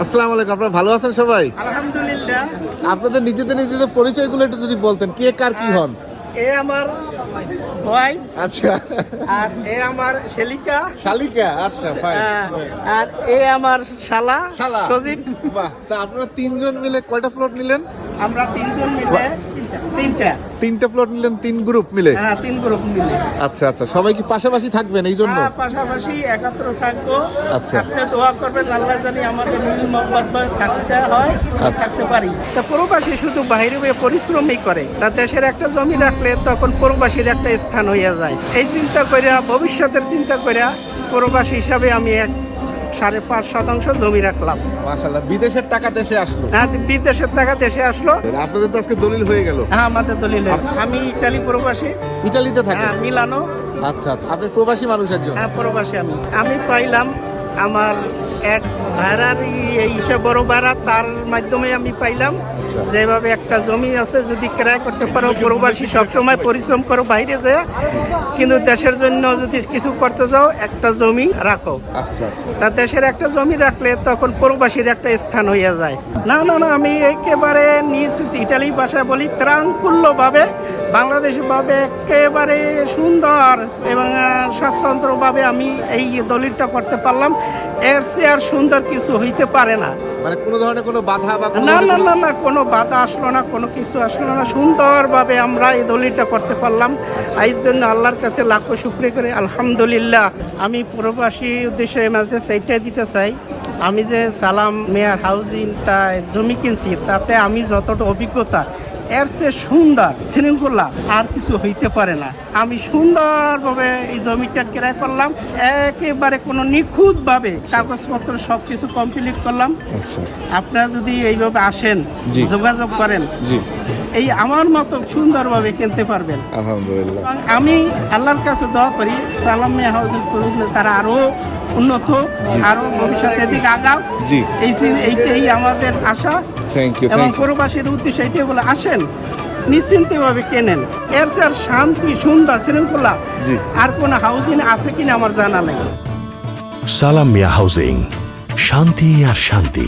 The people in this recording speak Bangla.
আসসালামু আলাইকুম, আপনারা ভালো আছেন সবাই? আলহামদুলিল্লাহ। আপনাদের নিজেদের পরিচয়গুলো একটু যদি বলতেন, কে কার কি হন? এ আমার ভাই, আচ্ছা, আর এ আমার শালিকা, শালিকা। আচ্ছা, ফাইন। আর এ আমার শালা শালা। সজীব। বাহ, তা আপনারা তিনজন মিলে কয়টা প্লট নিলেন? আমরা তিনজন মিলে তিনটা প্লট নিলেন, তিন গ্রুপ মিলে। হ্যাঁ, তিন গ্রুপ মিলে। আচ্ছা আচ্ছা, সবাই কি পাশাপাশি থাকবেন এই জন্য? হ্যাঁ, পাশাপাশি একাত্র থাকবো। আচ্ছা। আপনি দোয়া করবেন, আল্লাহ জানি আমাদের মিল মহব্বত থাকতে হয়, আচ্ছা। থাকতে পারি। তা প্রবাসী শুধু বাইরে গিয়ে পরিশ্রমই করে, তা দেশের একটা জমি রাখলে তখন প্রবাসীর একটা স্থান হইয়া যায়। এই চিন্তা করিয়া, ভবিষ্যতের চিন্তা করিয়া প্রবাসী হিসাবে আমি 5.5% জমি রাখলাম। মাশাআল্লাহ, বিদেশের টাকা দেশে আসলো। হ্যাঁ, বিদেশের টাকা দেশে আসলো। আপনাদের তো আজকে দলিল হয়ে গেল। হ্যাঁ, আমাদের দলিল। আমি ইটালি প্রবাসী। ইতালিতে থাকেন? হ্যাঁ, মিলানো। আচ্ছা আচ্ছা, আপনি প্রবাসী মানুষ একজন? হ্যাঁ, প্রবাসী। আমি পাইলাম আমার এক ভাড়ার এইসব বড় ভাড়া, তার মাধ্যমে আমি পাইলাম যেভাবে একটা জমি আছে, যদি ক্রয় করতে পারো, প্রবাসী সবসময় পরিশ্রম করো বাইরে যায়, কিন্তু দেশের জন্য যদি কিছু করতে যাও একটা জমি রাখো। আচ্ছা আচ্ছা, তা দেশের একটা জমি রাখলে তখন প্রবাসীর একটা স্থান হইয়া যায়। না, আমি একেবারে নিজ ইটালি ভাষায় বলি, ত্রাঙ্কুল্যভাবে বাংলাদেশভাবে একেবারে সুন্দর এবং স্বাচ্ছন্দ্যভাবে আমি এই দলিলটা করতে পারলাম। এর চেয়ে আর সুন্দর কিছু হইতে পারে না। মানে কোনো ধরনের কোনো বাধা বা না, কোনো বাধা আসলো না, কোনো কিছু আসলো না। সুন্দরভাবে আমরা এই দলিলটা করতে পারলাম। এই জন্য আল্লাহর কাছে লাখো শুকরিয়া করে আলহামদুলিল্লাহ। আমি প্রবাসী উদ্দেশ্যে মাঝে সেইটাই দিতে চাই, আমি যে সালাম মেয়ার হাউজিংটা জমি কিনছি, তাতে আমি যতটা অভিজ্ঞতা, এর চেয়ে সুন্দর শৃঙ্খলা আর কিছু হইতে পারে না। আমি সুন্দরভাবে এই জমিটা ক্রয় করলাম, একেবারে কোনো নিখুঁতভাবে কাগজপত্র সব কিছু কমপ্লিট করলাম। আপনারা যদি এইভাবে আসেন, যোগাযোগ করেন, এই আমার মতো সুন্দরভাবে কিনতে পারবেন। আলহামদুলিল্লাহ। আমি আল্লাহর কাছে দোয়া করি সালাম মেয়া হাউজিং তারা আরো উন্নত, আরো ভবিষ্যতের দিকে আগাও। এইটাই আমাদের আশা। এবং প্রবাসীর উদ্দেশ্য এইটাই বলে, আসেন নিশ্চিন্তভাবে কেনেন। এর স্যার শান্তি, সুন্দর, শৃঙ্খলা আর কোন হাউজিং আছে কিনা আমার জানা নেই। সালাম মিয়া হাউজিং, শান্তি আর শান্তি।